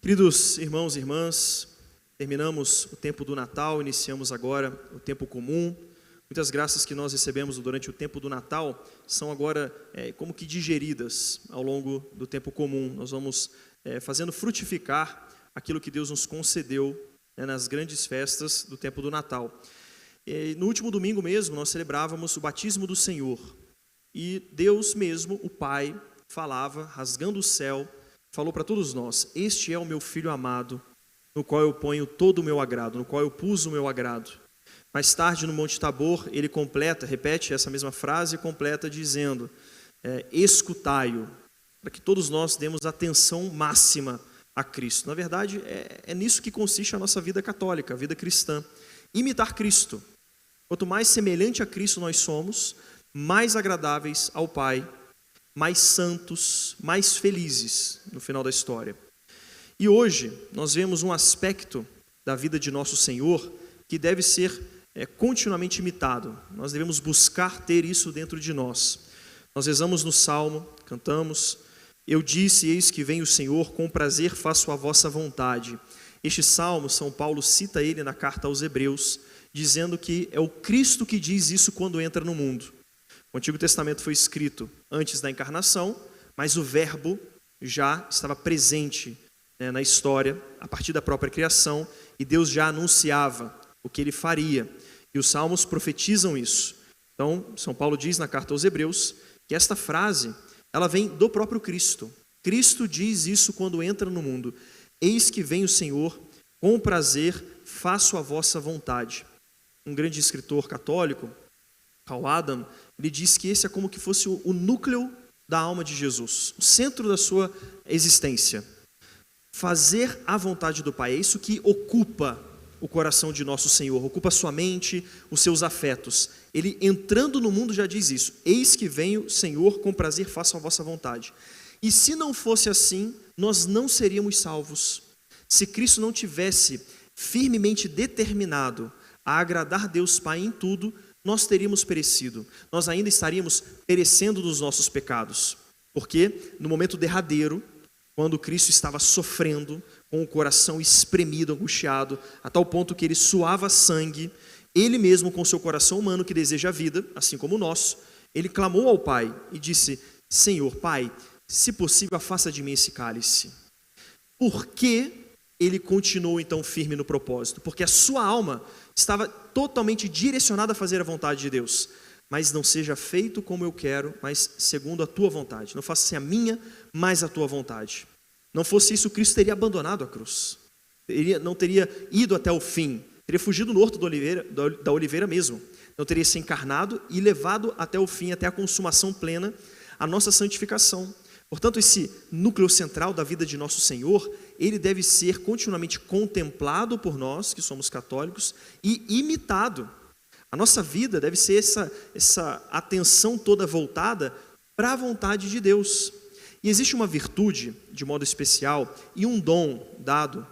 Queridos irmãos e irmãs, terminamos o tempo do Natal, iniciamos agora o tempo comum. Muitas graças que nós recebemos durante o tempo do Natal são agora como que digeridas ao longo do tempo comum. Nós vamos fazendo frutificar aquilo que Deus nos concedeu nas grandes festas do tempo do Natal. No último domingo mesmo nós celebrávamos o batismo do Senhor e Deus mesmo, o Pai, falava, rasgando o céu, falou para todos nós: este é o meu Filho amado, no qual eu ponho todo o meu agrado, no qual eu pus o meu agrado. Mais tarde, no Monte Tabor, ele repete essa mesma frase e completa dizendo: escutai-o, para que todos nós demos atenção máxima a Cristo. Na verdade, é nisso que consiste a nossa vida católica, a vida cristã. Imitar Cristo. Quanto mais semelhante a Cristo nós somos, mais agradáveis ao Pai, mais santos, mais felizes no final da história. E hoje nós vemos um aspecto da vida de nosso Senhor que deve ser continuamente imitado. Nós devemos buscar ter isso dentro de nós. Nós rezamos no Salmo, cantamos: eu disse, eis que vem o Senhor, com prazer faço a vossa vontade. Este Salmo, São Paulo cita ele na carta aos Hebreus, dizendo que é o Cristo que diz isso quando entra no mundo. O Antigo Testamento foi escrito antes da encarnação, mas o Verbo já estava presente na história, a partir da própria criação, e Deus já anunciava o que ele faria. E os Salmos profetizam isso. Então, São Paulo diz na carta aos Hebreus que esta frase, ela vem do próprio Cristo. Cristo diz isso quando entra no mundo: eis que vem o Senhor, com prazer faço a vossa vontade. Um grande escritor católico, Karl Adam, ele diz que esse é como que fosse o núcleo da alma de Jesus, o centro da sua existência. Fazer a vontade do Pai, é isso que ocupa o coração de nosso Senhor, ocupa a sua mente, os seus afetos. Ele entrando no mundo já diz isso: eis que vem o Senhor, com prazer faço a vossa vontade. E se não fosse assim, nós não seríamos salvos. Se Cristo não tivesse firmemente determinado a agradar Deus Pai em tudo, nós teríamos perecido. Nós ainda estaríamos perecendo dos nossos pecados. Porque no momento derradeiro, quando Cristo estava sofrendo, com o coração espremido, angustiado, a tal ponto que ele suava sangue, ele mesmo, com seu coração humano que deseja a vida, assim como o nosso, ele clamou ao Pai e disse: Senhor, Pai, se possível, afasta de mim esse cálice. Por que ele continuou então firme no propósito? Porque a sua alma estava totalmente direcionada a fazer a vontade de Deus. Mas não seja feito como eu quero, mas segundo a tua vontade. Não faça assim a minha, mas a tua vontade. Não fosse isso, Cristo teria abandonado a cruz. Não teria ido até o fim. Teria fugido no horto da oliveira mesmo. Não teria se encarnado e levado até o fim, até a consumação plena, a nossa santificação. Portanto, esse núcleo central da vida de nosso Senhor, ele deve ser continuamente contemplado por nós, que somos católicos, e imitado. A nossa vida deve ser essa atenção toda voltada para a vontade de Deus. E existe uma virtude, de modo especial, e um dom dado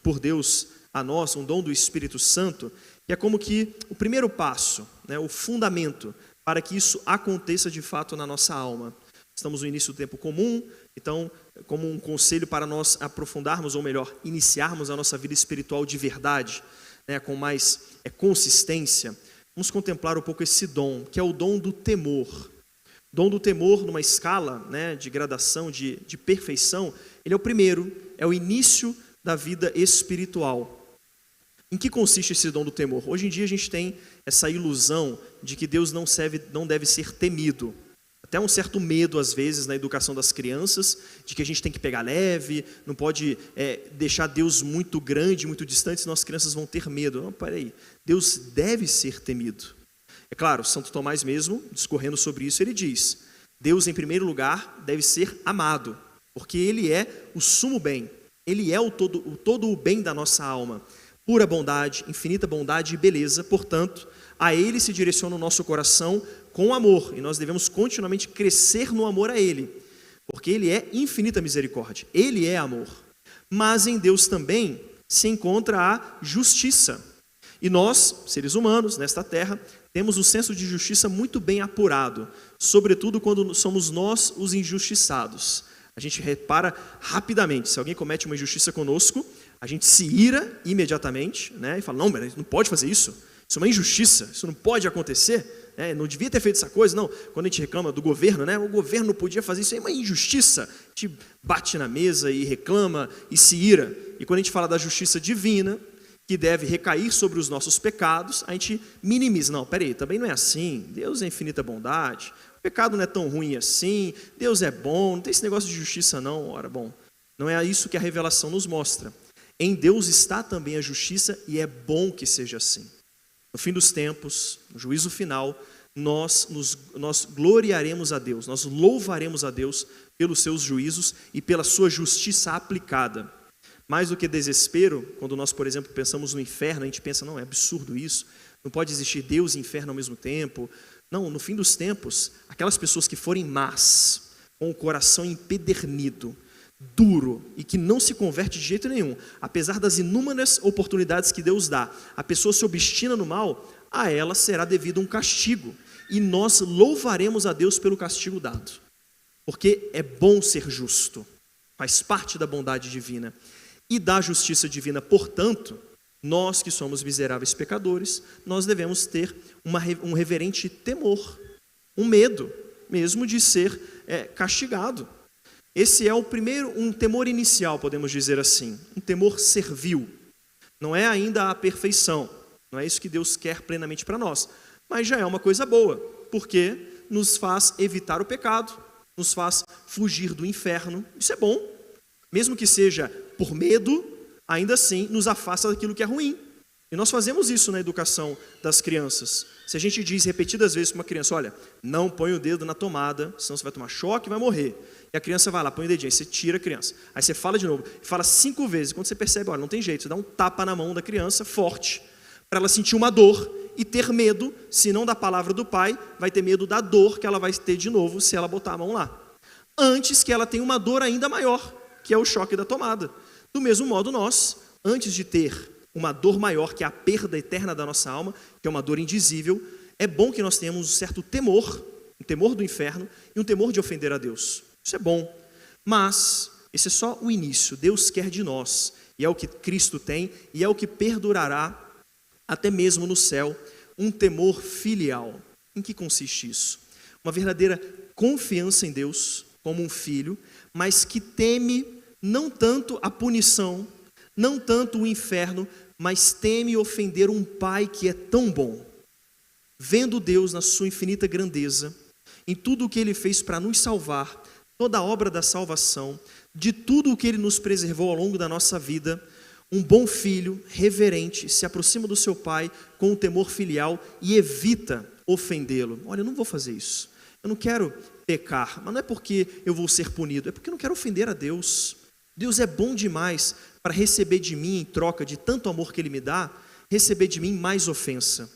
por Deus a nós, um dom do Espírito Santo, que é como que o primeiro passo, o fundamento para que isso aconteça de fato na nossa alma. Estamos no início do tempo comum, então, como um conselho para nós aprofundarmos, ou melhor, iniciarmos a nossa vida espiritual de verdade, com mais consistência, vamos contemplar um pouco esse dom, que é o dom do temor. O dom do temor, numa escala de gradação, de perfeição, ele é o primeiro, é o início da vida espiritual. Em que consiste esse dom do temor? Hoje em dia a gente tem essa ilusão de que Deus não deve ser temido. Até um certo medo, às vezes, na educação das crianças, de que a gente tem que pegar leve, não pode deixar Deus muito grande, muito distante, senão as crianças vão ter medo. Não, peraí, Deus deve ser temido. É claro, Santo Tomás mesmo, discorrendo sobre isso, ele diz: Deus, em primeiro lugar, deve ser amado, porque Ele é o sumo bem, Ele é o todo o bem da nossa alma. Pura bondade, infinita bondade e beleza, portanto, a Ele se direciona o nosso coração com amor, e nós devemos continuamente crescer no amor a Ele, porque Ele é infinita misericórdia, Ele é amor. Mas em Deus também se encontra a justiça. E nós, seres humanos, nesta terra, temos um senso de justiça muito bem apurado, sobretudo quando somos nós os injustiçados. A gente repara rapidamente. Se alguém comete uma injustiça conosco, a gente se ira imediatamente, né? E fala, não, mas não pode fazer isso. Isso é uma injustiça, isso não pode acontecer. Não devia ter feito essa coisa, não. Quando a gente reclama do governo, né? O governo não podia fazer isso, é uma injustiça. A gente bate na mesa e reclama e se ira. E quando a gente fala da justiça divina, que deve recair sobre os nossos pecados, a gente minimiza. Não, peraí, também não é assim. Deus é infinita bondade. O pecado não é tão ruim assim. Deus é bom, não tem esse negócio de justiça não. Ora, bom, não é isso que a revelação nos mostra. Em Deus está também a justiça e é bom que seja assim. No fim dos tempos, no juízo final, nós gloriaremos a Deus, nós louvaremos a Deus pelos seus juízos e pela sua justiça aplicada. Mais do que desespero, quando nós, por exemplo, pensamos no inferno, a gente pensa, não, é absurdo isso, não pode existir Deus e inferno ao mesmo tempo. Não, no fim dos tempos, aquelas pessoas que forem más, com o coração empedernido, duro e que não se converte de jeito nenhum, apesar das inúmeras oportunidades que Deus dá, a pessoa se obstina no mal, a ela será devido um castigo, e nós louvaremos a Deus pelo castigo dado, porque é bom ser justo, faz parte da bondade divina, e da justiça divina, portanto, nós que somos miseráveis pecadores, nós devemos ter um reverente temor, um medo mesmo de ser castigado. Esse é um temor inicial, podemos dizer assim, um temor servil. Não é ainda a perfeição, não é isso que Deus quer plenamente para nós, mas já é uma coisa boa, porque nos faz evitar o pecado, nos faz fugir do inferno, isso é bom. Mesmo que seja por medo, ainda assim nos afasta daquilo que é ruim. E nós fazemos isso na educação das crianças. Se a gente diz repetidas vezes para uma criança, olha, não põe o dedo na tomada, senão você vai tomar choque e vai morrer. E a criança vai lá, põe o dedinho, aí você tira a criança. Aí você fala de novo, fala 5 vezes. Quando você percebe, olha, não tem jeito, você dá um tapa na mão da criança, forte, para ela sentir uma dor e ter medo, se não da palavra do pai, vai ter medo da dor que ela vai ter de novo se ela botar a mão lá. Antes que ela tenha uma dor ainda maior, que é o choque da tomada. Do mesmo modo, nós, antes de ter uma dor maior, que é a perda eterna da nossa alma, que é uma dor indizível, é bom que nós tenhamos um certo temor, um temor do inferno e um temor de ofender a Deus. Isso é bom, mas esse é só o início. Deus quer de nós, e é o que Cristo tem, e é o que perdurará até mesmo no céu, um temor filial. Em que consiste isso? Uma verdadeira confiança em Deus, como um filho, mas que teme não tanto a punição, não tanto o inferno, mas teme ofender um pai que é tão bom. Vendo Deus na sua infinita grandeza, em tudo o que Ele fez para nos salvar, toda a obra da salvação, de tudo o que Ele nos preservou ao longo da nossa vida, um bom filho, reverente, se aproxima do seu pai com o temor filial e evita ofendê-lo. Olha, eu não vou fazer isso, eu não quero pecar, mas não é porque eu vou ser punido, é porque eu não quero ofender a Deus. Deus é bom demais para receber de mim, em troca de tanto amor que Ele me dá, receber de mim mais ofensa.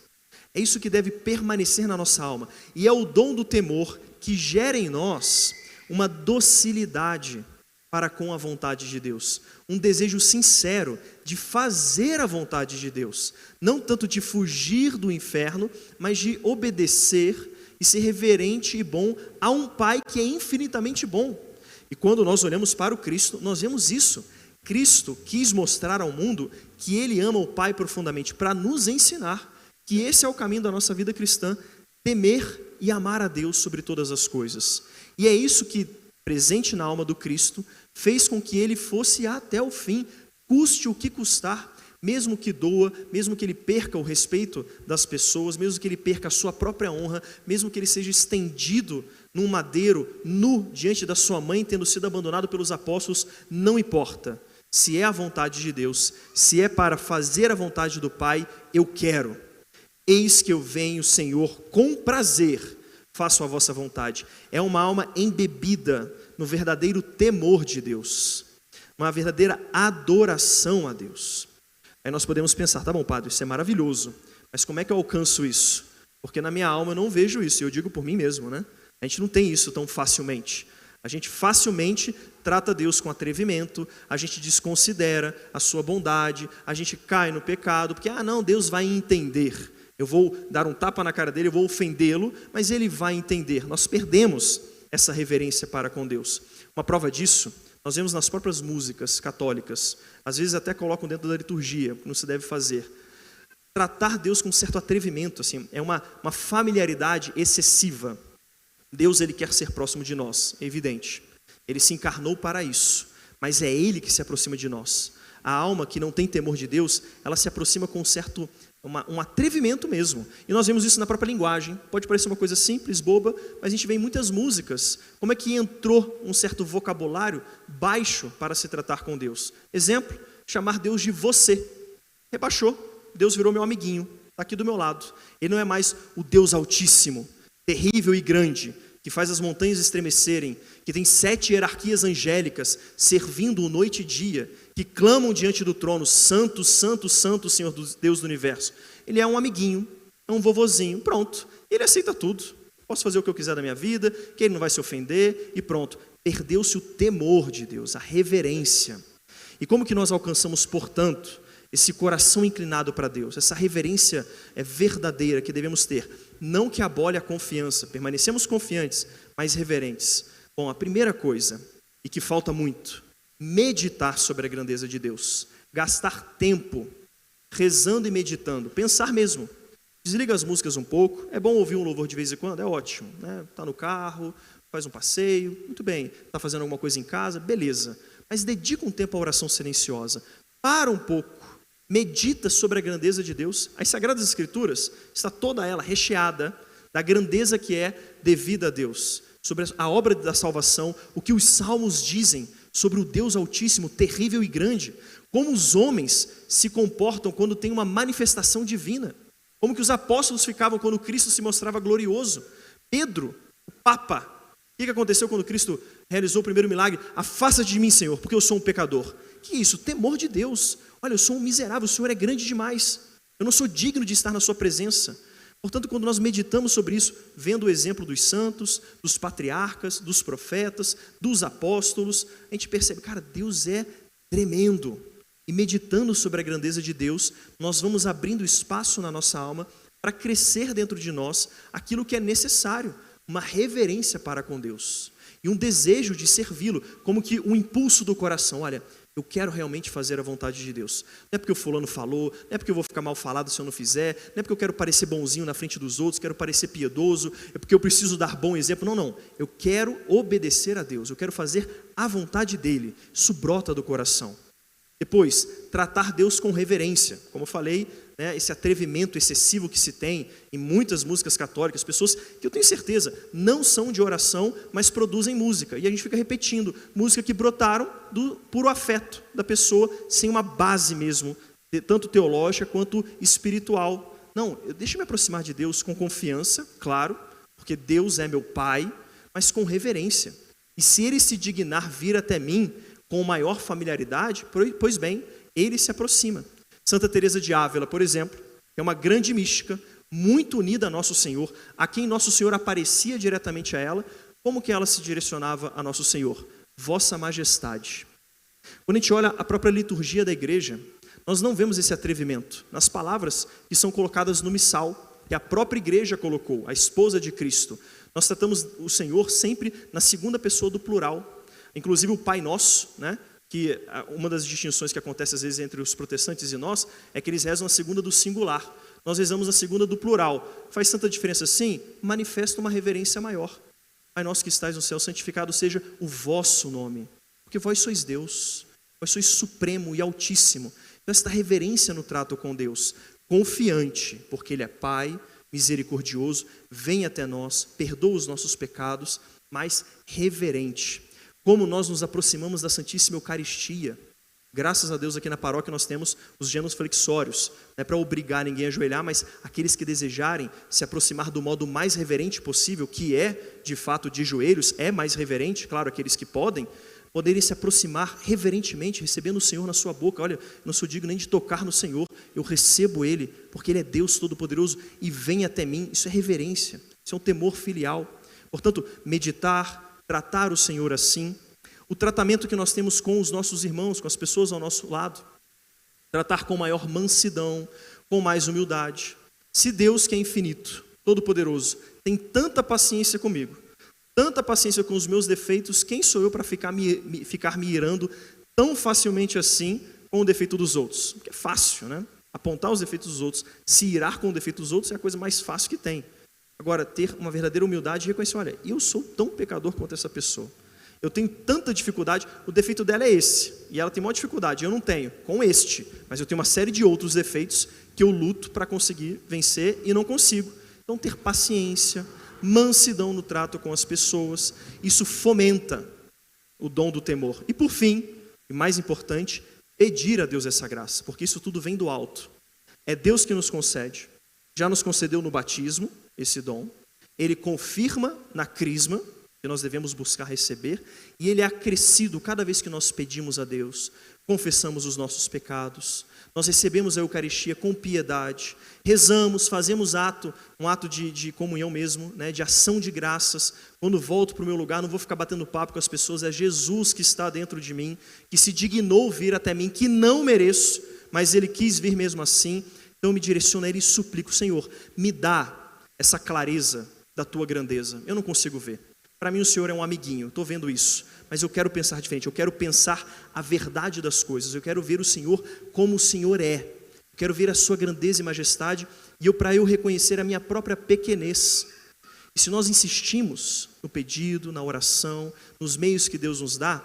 É isso que deve permanecer na nossa alma, e é o dom do temor que gera em nós uma docilidade para com a vontade de Deus, um desejo sincero de fazer a vontade de Deus, não tanto de fugir do inferno, mas de obedecer e ser reverente e bom a um Pai que é infinitamente bom. E quando nós olhamos para o Cristo, nós vemos isso. Cristo quis mostrar ao mundo que Ele ama o Pai profundamente, para nos ensinar que esse é o caminho da nossa vida cristã, temer e amar a Deus sobre todas as coisas. E é isso que, presente na alma do Cristo, fez com que Ele fosse até o fim, custe o que custar, mesmo que doa, mesmo que Ele perca o respeito das pessoas, mesmo que Ele perca a sua própria honra, mesmo que Ele seja estendido num madeiro, nu, diante da sua mãe, tendo sido abandonado pelos apóstolos, não importa. Se é a vontade de Deus, se é para fazer a vontade do Pai, eu quero. Eis que eu venho, Senhor, com prazer, faço a vossa vontade. É uma alma embebida no verdadeiro temor de Deus, uma verdadeira adoração a Deus. Aí nós podemos pensar, tá bom, padre, isso é maravilhoso, mas como é que eu alcanço isso? Porque na minha alma eu não vejo isso, e eu digo por mim mesmo, né? A gente não tem isso tão facilmente. A gente facilmente trata Deus com atrevimento, a gente desconsidera a sua bondade, a gente cai no pecado, porque, não, Deus vai entender. Eu vou dar um tapa na cara dele, eu vou ofendê-lo, mas ele vai entender. Nós perdemos essa reverência para com Deus. Uma prova disso, nós vemos nas próprias músicas católicas, às vezes até colocam dentro da liturgia, que não se deve fazer. Tratar Deus com um certo atrevimento, assim, é uma familiaridade excessiva. Deus, ele quer ser próximo de nós, é evidente. Ele se encarnou para isso, mas é Ele que se aproxima de nós. A alma que não tem temor de Deus, ela se aproxima com um atrevimento mesmo. E nós vemos isso na própria linguagem. Pode parecer uma coisa simples, boba, mas a gente vê em muitas músicas como é que entrou um certo vocabulário baixo para se tratar com Deus. Exemplo, chamar Deus de você. Rebaixou. Deus virou meu amiguinho, está aqui do meu lado. Ele não é mais o Deus Altíssimo, terrível e grande, que faz as montanhas estremecerem, que tem 7 hierarquias angélicas servindo-o noite e dia, que clamam diante do trono, santo, santo, santo, Senhor Deus do universo. Ele é um amiguinho, é um vovozinho, pronto. Ele aceita tudo. Posso fazer o que eu quiser da minha vida, que ele não vai se ofender e pronto. Perdeu-se o temor de Deus, a reverência. E como que nós alcançamos, portanto, esse coração inclinado para Deus, essa reverência verdadeira que devemos ter? Não que abole a confiança, permanecemos confiantes, mas reverentes. Bom, a primeira coisa, e que falta muito, meditar sobre a grandeza de Deus. Gastar tempo rezando e meditando, pensar mesmo. Desliga as músicas um pouco, é bom ouvir um louvor de vez em quando, é ótimo, né? Está no carro, faz um passeio, muito bem. Está fazendo alguma coisa em casa, beleza. Mas dedica um tempo à oração silenciosa. Para um pouco. Medita sobre a grandeza de Deus. As Sagradas Escrituras, está toda ela recheada da grandeza que é devida a Deus, sobre a obra da salvação, o que os salmos dizem sobre o Deus Altíssimo, terrível e grande, como os homens se comportam quando tem uma manifestação divina, como que os apóstolos ficavam quando Cristo se mostrava glorioso. Pedro, o Papa, o que aconteceu quando Cristo realizou o primeiro milagre? Afasta de mim, Senhor, porque eu sou um pecador. Que isso? Temor de Deus. Olha, eu sou um miserável, o Senhor é grande demais. Eu não sou digno de estar na sua presença. Portanto, quando nós meditamos sobre isso, vendo o exemplo dos santos, dos patriarcas, dos profetas, dos apóstolos, a gente percebe, cara, Deus é tremendo. E meditando sobre a grandeza de Deus, nós vamos abrindo espaço na nossa alma para crescer dentro de nós aquilo que é necessário, uma reverência para com Deus. E um desejo de servi-lo, como que um impulso do coração. Olha, eu quero realmente fazer a vontade de Deus. Não é porque o fulano falou, não é porque eu vou ficar mal falado se eu não fizer, não é porque eu quero parecer bonzinho na frente dos outros, quero parecer piedoso, é porque eu preciso dar bom exemplo. Não, não. Eu quero obedecer a Deus, eu quero fazer a vontade dEle. Isso brota do coração. Depois, tratar Deus com reverência. Como eu falei, né, esse atrevimento excessivo que se tem em muitas músicas católicas, pessoas que eu tenho certeza não são de oração, mas produzem música. E a gente fica repetindo, música que brotaram do puro afeto da pessoa, sem uma base mesmo, tanto teológica quanto espiritual. Não, deixa eu me aproximar de Deus com confiança, claro, porque Deus é meu Pai, mas com reverência. E se Ele se dignar vir até mim com maior familiaridade, pois bem, Ele se aproxima. Santa Teresa de Ávila, por exemplo, é uma grande mística, muito unida a Nosso Senhor, a quem Nosso Senhor aparecia diretamente a ela. Como que ela se direcionava a Nosso Senhor? Vossa Majestade. Quando a gente olha a própria liturgia da igreja, nós não vemos esse atrevimento nas palavras que são colocadas no missal, que a própria igreja colocou, a esposa de Cristo. Nós tratamos o Senhor sempre na segunda pessoa do plural. Inclusive o Pai Nosso, né? Que uma das distinções que acontece às vezes entre os protestantes e nós, é que eles rezam a segunda do singular. Nós rezamos a segunda do plural. Faz tanta diferença assim? Manifesta uma reverência maior. Pai nosso que estais no céu, santificado seja o vosso nome. Porque vós sois Deus, vós sois supremo e altíssimo. Então esta reverência no trato com Deus, confiante, porque Ele é Pai, misericordioso, vem até nós, perdoa os nossos pecados, mas reverente. Como nós nos aproximamos da Santíssima Eucaristia. Graças a Deus aqui na paróquia nós temos os genuflexórios, não é para obrigar ninguém a ajoelhar, mas aqueles que desejarem se aproximar do modo mais reverente possível, que é de fato de joelhos, é mais reverente, claro, aqueles que podem, poderem se aproximar reverentemente, recebendo o Senhor na sua boca. Olha, eu não sou digno nem de tocar no Senhor, eu recebo Ele, porque Ele é Deus Todo-Poderoso e vem até mim. Isso é reverência, isso é um temor filial. Portanto, meditar, tratar o Senhor assim, o tratamento que nós temos com os nossos irmãos, com as pessoas ao nosso lado, tratar com maior mansidão, com mais humildade. Se Deus, que é infinito, todo-poderoso, tem tanta paciência comigo, tanta paciência com os meus defeitos, quem sou eu para ficar me irando tão facilmente assim com o defeito dos outros? Porque é fácil, né? Apontar os defeitos dos outros, se irar com o defeito dos outros é a coisa mais fácil que tem. Agora, ter uma verdadeira humildade e reconhecer, olha, eu sou tão pecador quanto essa pessoa. Eu tenho tanta dificuldade, o defeito dela é esse, e ela tem maior dificuldade, eu não tenho, com este, mas eu tenho uma série de outros defeitos que eu luto para conseguir vencer e não consigo. Então, ter paciência, mansidão no trato com as pessoas, isso fomenta o dom do temor. E por fim, e mais importante, pedir a Deus essa graça, porque isso tudo vem do alto. É Deus que nos concede, já nos concedeu no batismo esse dom, Ele confirma na crisma, que nós devemos buscar receber, e Ele é acrescido cada vez que nós pedimos a Deus, confessamos os nossos pecados, nós recebemos a Eucaristia com piedade, rezamos, fazemos um ato de comunhão mesmo, né, de ação de graças. Quando volto para o meu lugar, não vou ficar batendo papo com as pessoas, é Jesus que está dentro de mim, que se dignou vir até mim, que não mereço, mas Ele quis vir mesmo assim. Então eu me direciono a Ele e suplico, Senhor, me dá essa clareza da Tua grandeza. Eu não consigo ver. Para mim o Senhor é um amiguinho, estou vendo isso, mas eu quero pensar diferente, eu quero pensar a verdade das coisas, eu quero ver o Senhor como o Senhor é, eu quero ver a sua grandeza e majestade, e para eu reconhecer a minha própria pequenez. E se nós insistimos no pedido, na oração, nos meios que Deus nos dá,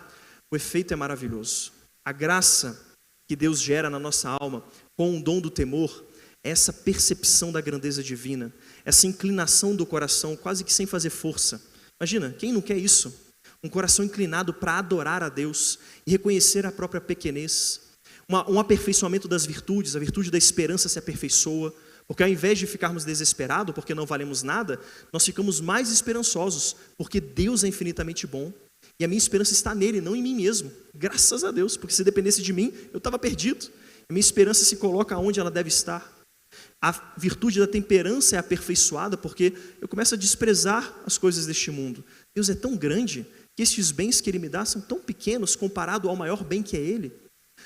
o efeito é maravilhoso. A graça que Deus gera na nossa alma, com o dom do temor, é essa percepção da grandeza divina, essa inclinação do coração, quase que sem fazer força. Imagina, quem não quer isso? Um coração inclinado para adorar a Deus e reconhecer a própria pequenez. Um aperfeiçoamento das virtudes, a virtude da esperança se aperfeiçoa, porque ao invés de ficarmos desesperados porque não valemos nada, nós ficamos mais esperançosos, porque Deus é infinitamente bom. E a minha esperança está nele, não em mim mesmo. Graças a Deus, porque se dependesse de mim, eu estava perdido. A minha esperança se coloca onde ela deve estar. A virtude da temperança é aperfeiçoada porque eu começo a desprezar as coisas deste mundo. Deus é tão grande que estes bens que Ele me dá são tão pequenos comparado ao maior bem que é Ele.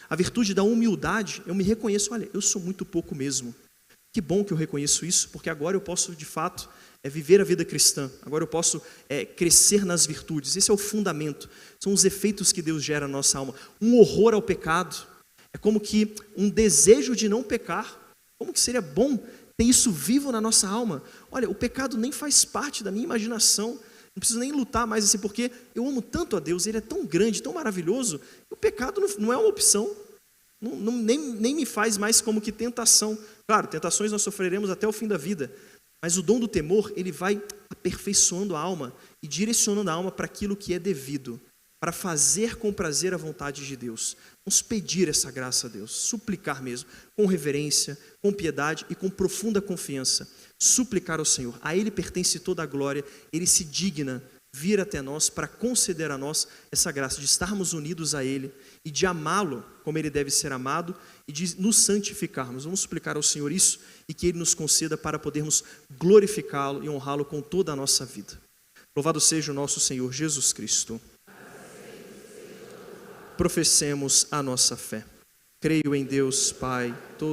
A virtude da humildade, eu me reconheço, olha, eu sou muito pouco mesmo. Que bom que eu reconheço isso, porque agora eu posso de fato viver a vida cristã, agora eu posso crescer nas virtudes. Esse é o fundamento, são os efeitos que Deus gera na nossa alma. Um horror ao pecado, é como que um desejo de não pecar. Como que seria bom ter isso vivo na nossa alma? Olha, o pecado nem faz parte da minha imaginação, não preciso nem lutar mais assim, porque eu amo tanto a Deus, Ele é tão grande, tão maravilhoso, o pecado não é uma opção, nem me faz mais como que tentação. Claro, tentações nós sofreremos até o fim da vida, mas o dom do temor, ele vai aperfeiçoando a alma e direcionando a alma para aquilo que é devido, para fazer com prazer a vontade de Deus. Vamos pedir essa graça a Deus, suplicar mesmo, com reverência, com piedade e com profunda confiança. Suplicar ao Senhor, a Ele pertence toda a glória, Ele se digna vir até nós para conceder a nós essa graça de estarmos unidos a Ele e de amá-lo como Ele deve ser amado e de nos santificarmos. Vamos suplicar ao Senhor isso e que Ele nos conceda para podermos glorificá-lo e honrá-lo com toda a nossa vida. Louvado seja o nosso Senhor Jesus Cristo. Professemos a nossa fé. Creio em Deus, Pai, todo